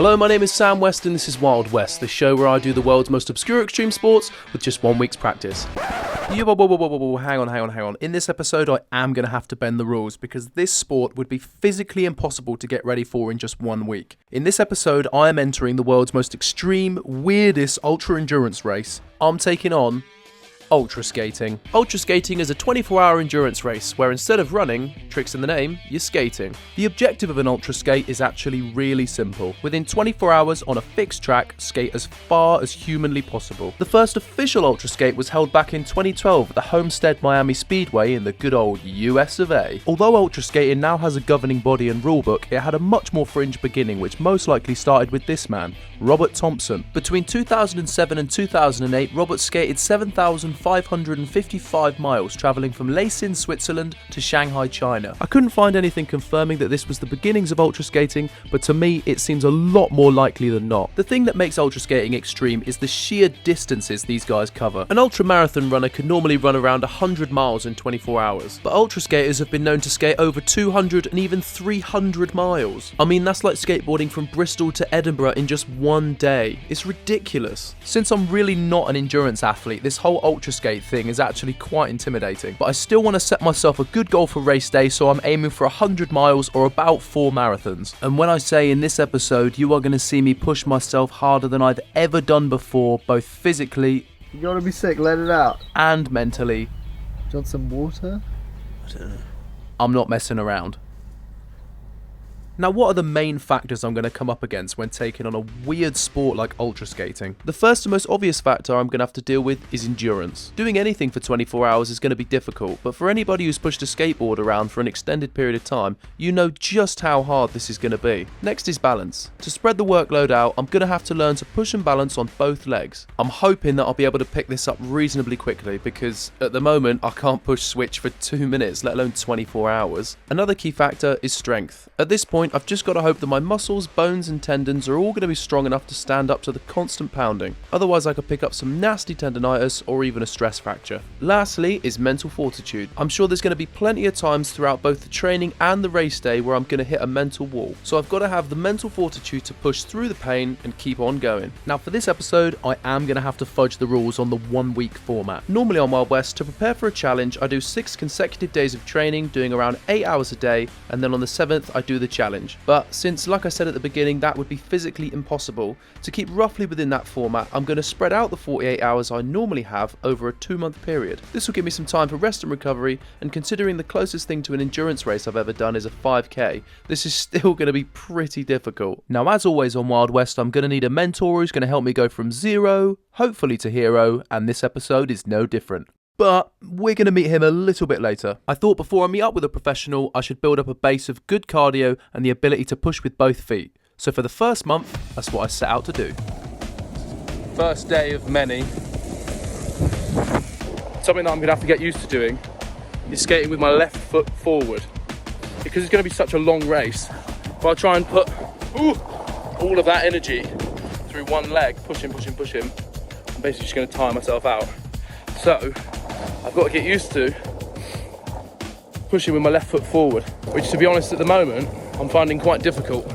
Hello, my name is Sam West and this is Wild West, the show where I do the world's most obscure extreme sports with just 1 week's practice. Hang on. In this episode, I am going to have to bend the rules because this sport would be physically impossible to get ready for in just 1 week. In this episode, I am entering the world's most extreme, weirdest ultra endurance race. I'm taking on ultra skating. Ultra skating is a 24-hour endurance race where instead of running, tricks in the name, you're skating. The objective of an ultra skate is actually really simple. Within 24 hours on a fixed track, skate as far as humanly possible. The first official ultra skate was held back in 2012 at the Homestead Miami Speedway in the good old US of A. Although ultra skating now has a governing body and rulebook, it had a much more fringe beginning, which most likely started with this man, Robert Thompson. Between 2007 and 2008, Robert skated 7,555 miles, travelling from Leysin, Switzerland to Shanghai, China. I couldn't find anything confirming that this was the beginnings of ultra skating, but to me it seems a lot more likely than not. The thing that makes ultra skating extreme is the sheer distances these guys cover. An ultra marathon runner could normally run around 100 miles in 24 hours, but ultra skaters have been known to skate over 200 and even 300 miles. I mean, that's like skateboarding from Bristol to Edinburgh in just 1 day. It's ridiculous. Since I'm really not an endurance athlete, this whole ultra skate thing is actually quite intimidating, but I still want to set myself a good goal for race day, so I'm aiming for 100 miles or about 4 marathons. And when I say in this episode, you are going to see me push myself harder than I've ever done before, both physically, You gotta be sick, let it out. and mentally. Do you want some water? I'm not messing around. Now, what are the main factors I'm going to come up against when taking on a weird sport like ultra skating? The first and most obvious factor I'm going to have to deal with is endurance. Doing anything for 24 hours is going to be difficult, but for anybody who's pushed a skateboard around for an extended period of time, you know just how hard this is going to be. Next is balance. To spread the workload out, I'm going to have to learn to push and balance on both legs. I'm hoping that I'll be able to pick this up reasonably quickly because at the moment I can't push switch for 2 minutes, let alone 24 hours. Another key factor is strength. At this point, I've just got to hope that my muscles, bones and tendons are all going to be strong enough to stand up to the constant pounding. Otherwise I could pick up some nasty tendonitis or even a stress fracture. Lastly is mental fortitude. I'm sure there's going to be plenty of times throughout both the training and the race day where I'm going to hit a mental wall. So I've got to have the mental fortitude to push through the pain and keep on going. Now for this episode, I am going to have to fudge the rules on the 1 week format. Normally on Wild West, to prepare for a challenge, I do 6 consecutive days of training, doing around 8 hours a day, and then on the 7th I do the challenge. But since, like I said at the beginning, that would be physically impossible, to keep roughly within that format, I'm going to spread out the 48 hours I normally have over a 2-month period. This will give me some time for rest and recovery, and considering the closest thing to an endurance race I've ever done is a 5k, this is still going to be pretty difficult. Now, as always on Wild West, I'm going to need a mentor who's going to help me go from zero, hopefully to hero, and this episode is no different. But we're going to meet him a little bit later. I thought before I meet up with a professional, I should build up a base of good cardio and the ability to push with both feet. So for the first month, that's what I set out to do. First day of many. Something that I'm going to have to get used to doing is skating with my left foot forward. Because it's going to be such a long race, if I try and put all of that energy through one leg, push him, I'm basically just going to tire myself out. So I've got to get used to pushing with my left foot forward, which to be honest at the moment, I'm finding quite difficult.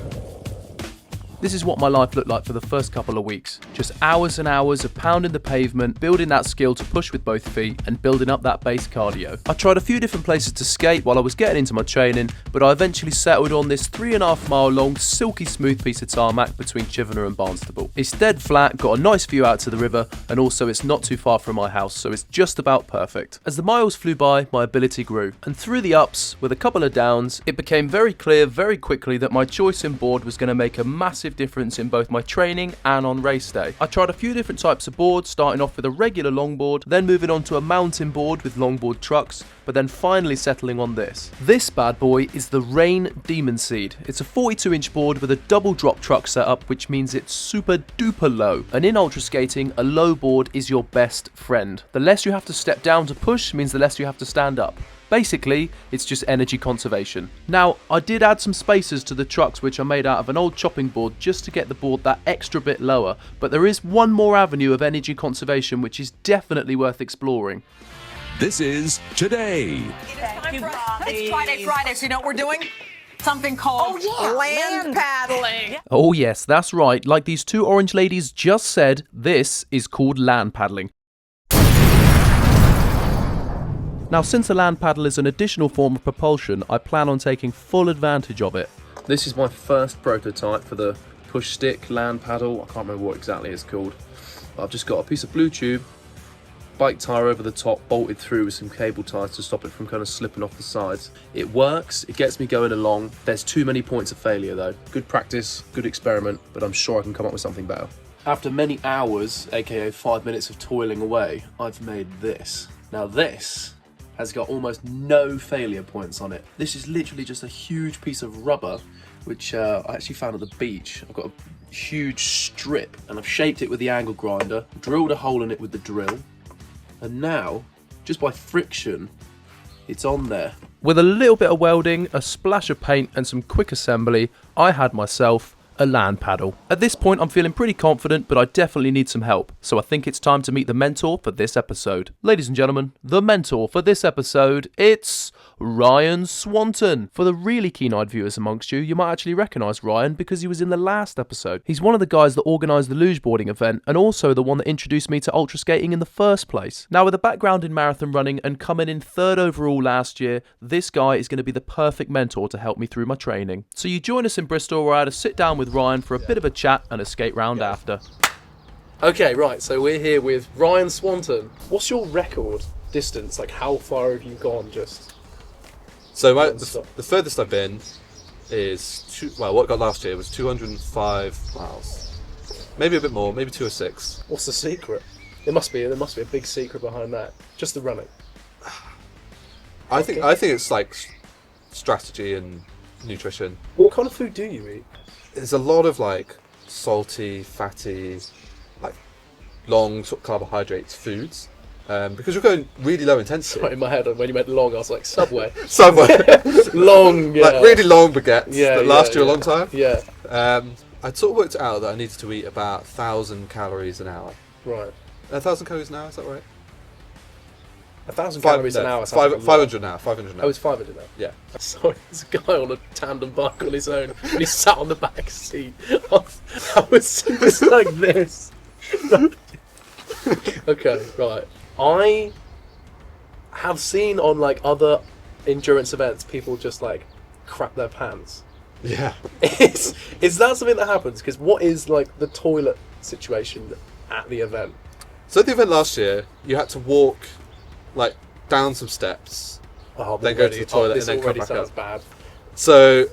This is what my life looked like for the first couple of weeks. Just hours and hours of pounding the pavement, building that skill to push with both feet and building up that base cardio. I tried a few different places to skate while I was getting into my training, but I eventually settled on this 3.5 mile long, silky smooth piece of tarmac between Chivenor and Barnstaple. It's dead flat, got a nice view out to the river, and also it's not too far from my house, so it's just about perfect. As the miles flew by, my ability grew, and through the ups, with a couple of downs, it became very clear very quickly that my choice in board was going to make a massive difference in both my training and on race day. I tried a few different types of boards, starting off with a regular longboard, then moving on to a mountain board with longboard trucks, but then finally settling on this. This bad boy is the Rain Demon Seed. It's a 42-inch board with a double drop truck setup, which means it's super duper low. And in ultra skating, a low board is your best friend. The less you have to step down to push means the less you have to stand up. Basically, it's just energy conservation. Now, I did add some spacers to the trucks which are made out of an old chopping board just to get the board that extra bit lower, but there is one more avenue of energy conservation which is definitely worth exploring. This is Today. It's Friday, so you know what we're doing? something called land paddling. Oh yes, that's right. Like these two orange ladies just said, this is called land paddling. Now, since a land paddle is an additional form of propulsion, I plan on taking full advantage of it. This is my first prototype for the push stick land paddle. I can't remember what exactly it's called. I've just got a piece of blue tube, bike tyre over the top, bolted through with some cable ties to stop it from kind of slipping off the sides. It works, it gets me going along. There's too many points of failure though. Good practice, good experiment, but I'm sure I can come up with something better. After many hours, aka 5 minutes of toiling away, I've made this. Now this has got almost no failure points on it. This is literally just a huge piece of rubber, which I actually found at the beach. I've got a huge strip and I've shaped it with the angle grinder, drilled a hole in it with the drill, and now, just by friction, it's on there. With a little bit of welding, a splash of paint and some quick assembly, I had myself a land paddle. At this point I'm feeling pretty confident, but I definitely need some help, so I think it's time to meet the mentor for this episode. Ladies and gentlemen, the mentor for this episode, it's Ryan Swanton. For the really keen-eyed viewers amongst you, you might actually recognise Ryan because he was in the last episode. He's one of the guys that organised the luge boarding event and also the one that introduced me to ultra skating in the first place. Now, with a background in marathon running and coming in 3rd overall last year, this guy is going to be the perfect mentor to help me through my training. So you join us in Bristol where I had to sit down with Ryan for a bit of a chat and a skate round after. Okay, right, so we're here with Ryan Swanton. What's your record distance? Like, how far have you gone just? So the furthest I've been is, what I got last year was 205 miles. Maybe a bit more, maybe 206. What's the secret? There must be a big secret behind that. Just the running. I think it's like strategy and nutrition. What kind of food do you eat? There's a lot of like salty, fatty, like long sort of carbohydrates foods. Because you're going really low intensity. Right in my head, when you meant long, I was like, Subway. Subway. Long, yeah. Like really long baguettes that last you a long time. Yeah. I'd sort of worked out that I needed to eat about 1,000 calories an hour. Right. 1,000 calories an hour, is that right? 1,000 calories an hour. 500 now. 500 now. Oh, it's 500 now? Yeah. Sorry, there's a guy on a tandem bike on his own, and he sat on the back seat. I was just like this. Okay, right. I have seen on like other endurance events people just like crap their pants. Yeah. Is that something that happens? Because what is like the toilet situation at the event? So at the event last year, you had to walk like down some steps, then go to the toilet and then come back up. Bad. So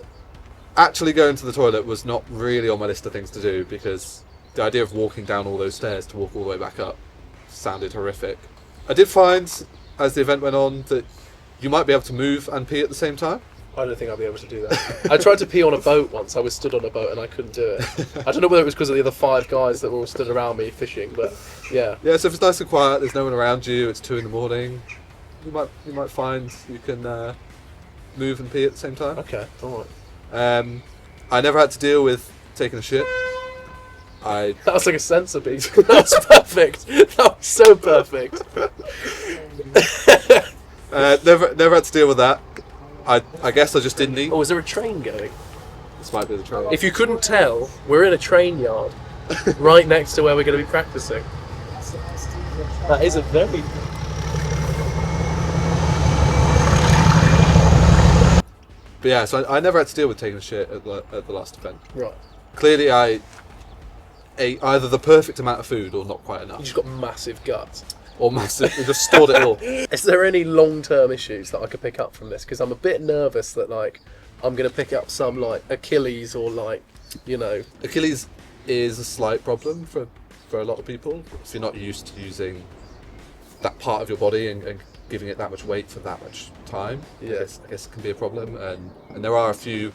actually going to the toilet was not really on my list of things to do because the idea of walking down all those stairs to walk all the way back up sounded horrific. I did find, as the event went on, that you might be able to move and pee at the same time. I don't think I'll be able to do that. I tried to pee on a boat once. I was stood on a boat and I couldn't do it. I don't know whether it was because of the other 5 guys that were all stood around me fishing, but yeah. Yeah, so if it's nice and quiet, there's no one around you, it's 2 a.m, you might find you can move and pee at the same time. Okay, alright. I never had to deal with taking a shit. That was like a sensor beat. That was perfect. That was so perfect. Never had to deal with that. I guess I just didn't eat. Oh, is there a train going? This might be the train. If you couldn't tell, we're in a train yard right next to where we're going to be practicing. That is a very... But yeah, so I never had to deal with taking a shit at the last event. Right. Clearly I ate either the perfect amount of food or not quite enough. You just got massive guts. Or massive, we just stored it all. Is there any long-term issues that I could pick up from this? Because I'm a bit nervous that like I'm going to pick up some like Achilles or like, you know... Achilles is a slight problem for a lot of people. If you're not used to using that part of your body and giving it that much weight for that much time, yeah. I guess it can be a problem. And there are a few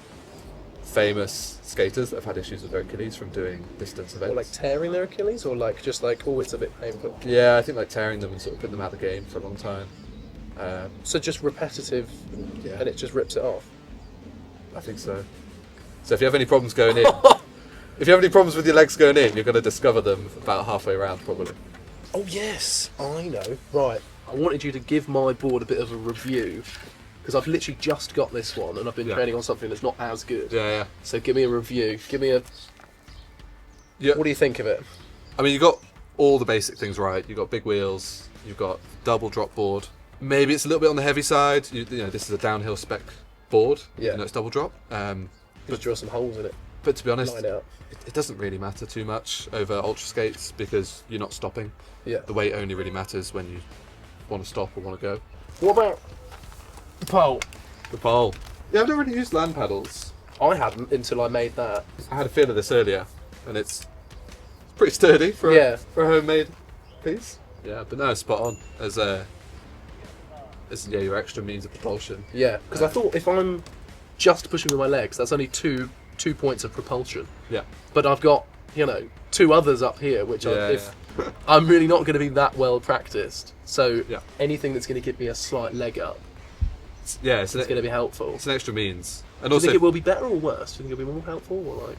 famous skaters that have had issues with their Achilles from doing distance events. Or like tearing their Achilles, or like just like, oh, it's a bit painful. Yeah, I think like tearing them and sort of putting them out of the game for a long time. So just repetitive, yeah. And it just rips it off. I think so. So if you have any problems going in, if you have any problems with your legs going in, you're going to discover them about halfway around probably. Oh yes, I know. Right, I wanted you to give my board a bit of a review. because I've literally just got this one and I've been training on something that's not as good. Yeah. So give me a review. Give me a... Yeah. What do you think of it? I mean, you got all the basic things right. You've got big wheels. You've got double drop board. Maybe it's a little bit on the heavy side. You know, this is a downhill spec board. Yeah. Even though it's double drop. Just drill some holes in it. But to be honest, Line it up. it doesn't really matter too much over ultra skates because you're not stopping. Yeah. The weight only really matters when you want to stop or want to go. What about the pole? The pole. Yeah, I've never really used land paddles. I hadn't until I made that. I had a feel of this earlier, and it's pretty sturdy for a homemade piece. Yeah, but no, spot on as your extra means of propulsion. Yeah, because I thought if I'm just pushing with my legs, that's only two points of propulsion. Yeah. But I've got, you know, 2 others up here, which I'm really not going to be that well practiced. So anything that's going to give me a slight leg up, it's going to be helpful. It's an extra means. And do you also, think it will be better or worse? Do you think it'll be more helpful or like?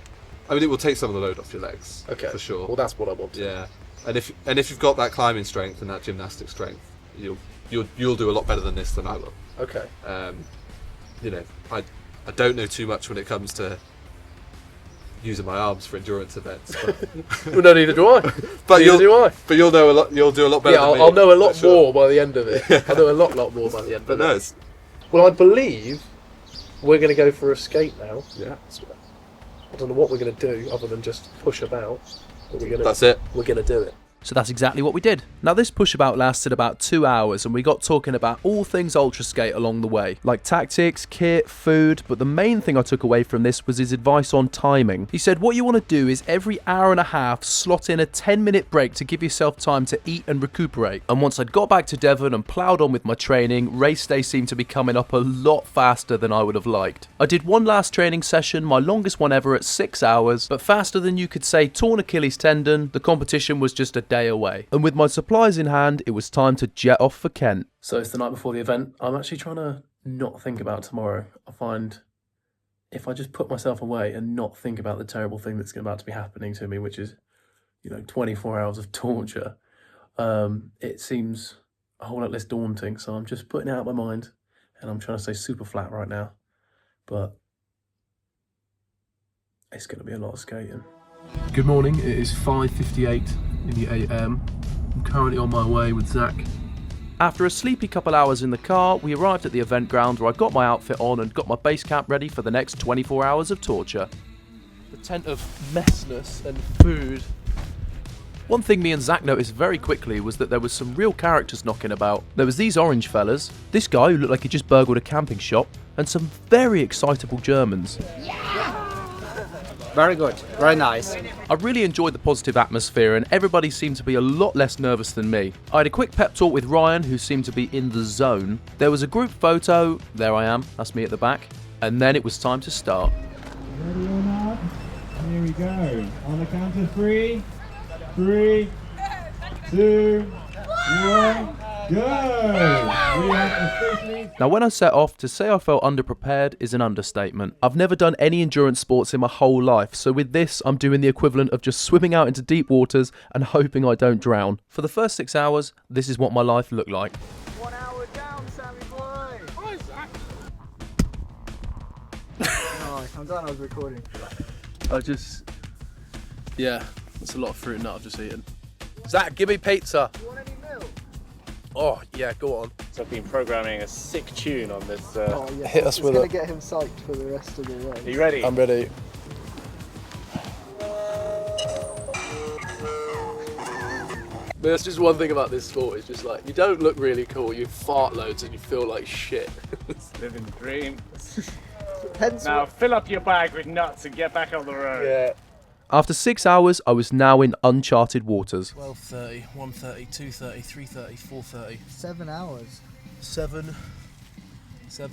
I mean, it will take some of the load off your legs. Okay. For sure. Well, that's what I want. Yeah. And if you've got that climbing strength and that gymnastic strength, you'll do a lot better than this than I will. Okay. You know, I don't know too much when it comes to using my arms for endurance events. But Well, no, neither do I. but neither do I. But you'll know a lot. You'll do a lot better. Yeah, than me, I'll know a lot for sure. more by the end of it. I'll know a lot more by the end But of no, it. it's, Well, I believe we're going to go for a skate now. yeah, I don't know what we're going to do other than just push about. But that's it. We're going to do it. So that's exactly what we did. Now this pushabout lasted about 2 hours and we got talking about all things ultra skate along the way, like tactics, kit, food, but the main thing I took away from this was his advice on timing. He said what you want to do is every hour and a half slot in a 10-minute break to give yourself time to eat and recuperate. And once I'd got back to Devon and ploughed on with my training, race day seemed to be coming up a lot faster than I would have liked. I did one last training session, my longest one ever at 6 hours, but faster than you could say torn Achilles tendon. The competition was just a day away. And with my supplies in hand, it was time to jet off for Kent. So it's the night before the event. I'm actually trying to not think about tomorrow. I find if I just put myself away and not think about the terrible thing that's about to be happening to me, which is, 24 hours of torture, it seems a whole lot less daunting. So I'm just putting it out of my mind and I'm trying to stay super flat right now. But it's going to be a lot of skating. Good morning, it is 5:58 in the AM. I'm currently on my way with Zach. After a sleepy couple hours in the car, we arrived at the event ground where I got my outfit on and got my base camp ready for the next 24 hours of torture. The tent of messness and food. One thing me and Zach noticed very quickly was that there was some real characters knocking about. There was these orange fellas, this guy who looked like he just burgled a camping shop, and some very excitable Germans. Very good, very nice. I really enjoyed the positive atmosphere and everybody seemed to be a lot less nervous than me. I had a quick pep talk with Ryan, who seemed to be in the zone. There was a group photo, there I am, that's me at the back, and then it was time to start. Ready or not? Here we go. On the count of 3, 3, 2, 1. Go! We have officially... Now when I set off, to say I felt underprepared is an understatement. I've never done any endurance sports in my whole life, so with this I'm doing the equivalent of just swimming out into deep waters and hoping I don't drown. For the first 6 hours, this is what my life looked like. 1 hour down, Sammy boy! Hi, Zach. Oh, I'm glad I was recording for that. Yeah, that's a lot of fruit and nut I've just eaten. Zach, give me pizza! You want any milk? Oh, yeah, go on. So I've been programming a sick tune on this. Oh, yeah. Hit us it's with gonna it. get him psyched for the rest of the race. Are you ready? I'm ready. But that's just one thing about this sport, it's just like, you don't look really cool, you fart loads and you feel like shit. Living the dream. Hence Now fill up your bag with nuts and get back on the road. Yeah. After 6 hours, I was now in uncharted waters. 12:30, 1:30, 2:30, 3:30, 4:30. 7 hours. 7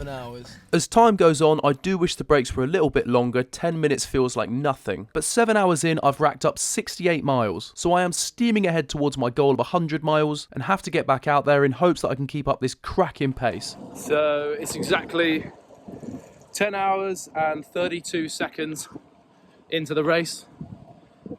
hours. As time goes on, I do wish the breaks were a little bit longer. 10 minutes feels like nothing. But 7 hours in, I've racked up 68 miles. So I am steaming ahead towards my goal of 100 miles and have to get back out there in hopes that I can keep up this cracking pace. So it's exactly 10 hours and 32 seconds into the race.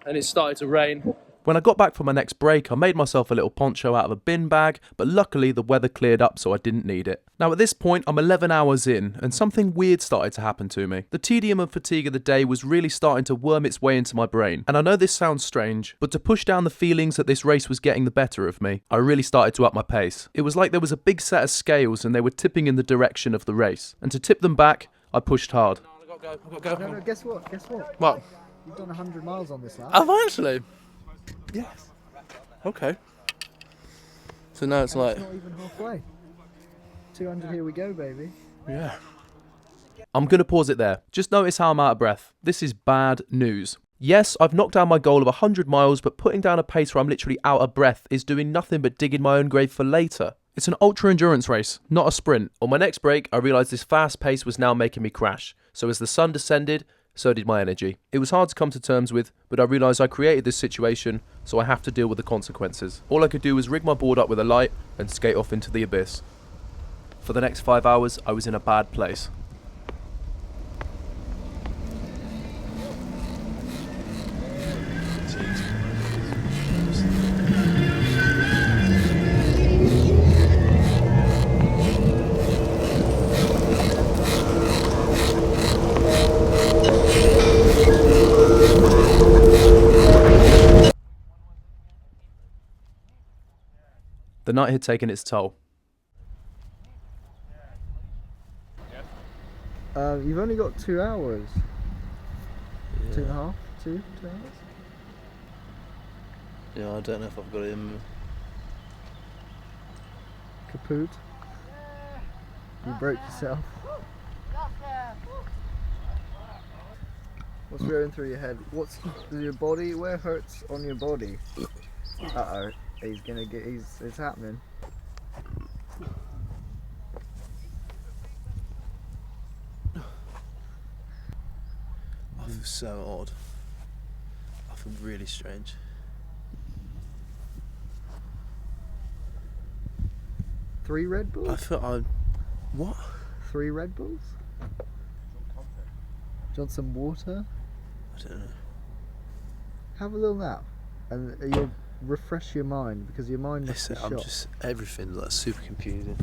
And it started to rain. When I got back for my next break, I made myself a little poncho out of a bin bag, but luckily the weather cleared up so I didn't need it. Now at this point, I'm 11 hours in, and something weird started to happen to me. The tedium and fatigue of the day was really starting to worm its way into my brain. And I know this sounds strange, but to push down the feelings that this race was getting the better of me, I really started to up my pace. It was like there was a big set of scales and they were tipping in the direction of the race. And to tip them back, I pushed hard. I've got to go. No, guess what? Guess what? What? You've done 100 miles on this lap. Have I actually? Yes. Okay. So now it's like, It's not even halfway. 200, here we go, baby. yeah. I'm going to pause it there. Just notice how I'm out of breath. This is bad news. Yes, I've knocked down my goal of 100 miles, but putting down a pace where I'm literally out of breath is doing nothing but digging my own grave for later. It's an ultra endurance race, not a sprint. On my next break, I realised this fast pace was now making me crash. So as the sun descended, so did my energy. It was hard to come to terms with, but I realised I created this situation, so I have to deal with the consequences. All I could do was rig my board up with a light and skate off into the abyss. For the next 5 hours, I was in a bad place. The night had taken its toll. You've only got 2 hours. Yeah. 2.5? 2 hours? Yeah, I don't know if I've got it in me. Kaput. You broke yourself. What's going through your head? What's your body? Where hurts on your body? Uh oh. He's gonna get. It's happening. I feel so odd. I feel really strange. Three Red Bulls? I feel what? 3 Red Bulls? Do you want some water? I don't know. Have a little nap, and you'll refresh your mind because your mind must Listen, be I'm shot. just everything's like super confusing.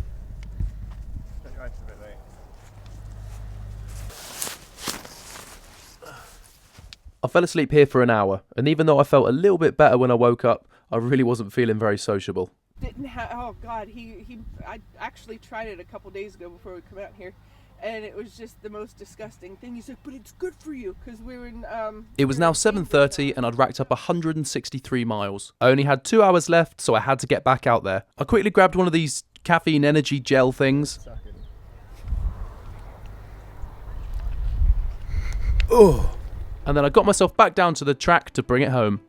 I fell asleep here for an hour, and even though I felt a little bit better when I woke up, I really wasn't feeling very sociable. Didn't have. Oh God, I actually tried it a couple days ago before we come out here, and it was just the most disgusting thing. He's like, but it's good for you because we were in. It was now 7:30 and I'd racked up 163 miles. I only had 2 hours left, so I had to get back out there. I quickly grabbed one of these caffeine energy gel things. Oh. And then I got myself back down to the track to bring it home.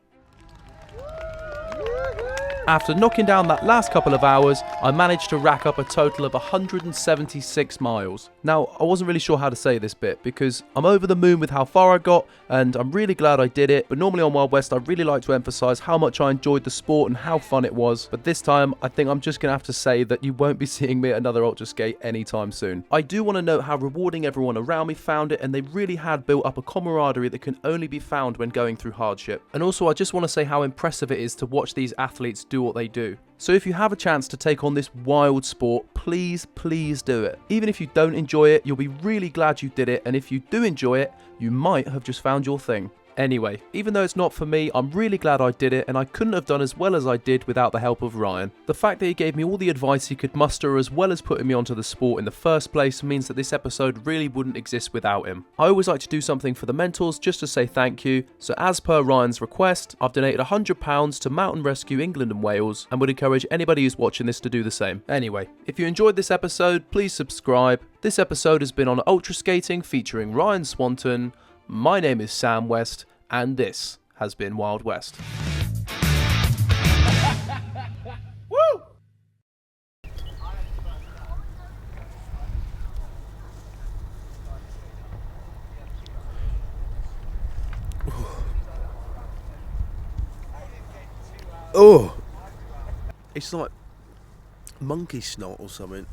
After knocking down that last couple of hours, I managed to rack up a total of 176 miles. Now, I wasn't really sure how to say this bit because I'm over the moon with how far I got and I'm really glad I did it, but normally on Wild West I really like to emphasise how much I enjoyed the sport and how fun it was, but this time I think I'm just going to have to say that you won't be seeing me at another Ultra Skate anytime soon. I do want to note how rewarding everyone around me found it, and they really had built up a camaraderie that can only be found when going through hardship. And also I just want to say how impressive it is to watch these athletes do what they do. So if you have a chance to take on this wild sport, please do it. Even if you don't enjoy it, you'll be really glad you did it, and if you do enjoy it, you might have just found your thing. Anyway, even though it's not for me, I'm really glad I did it, and I couldn't have done as well as I did without the help of Ryan. The fact that he gave me all the advice he could muster as well as putting me onto the sport in the first place means that this episode really wouldn't exist without him. I always like to do something for the mentors just to say thank you, so as per Ryan's request, I've donated £100 to Mountain Rescue England and Wales and would encourage anybody who's watching this to do the same. Anyway, if you enjoyed this episode, please subscribe. This episode has been on Ultra Skating featuring Ryan Swanton. My name is Sam West, and this has been Wild West. Woo! Oh! It's like monkey snot or something.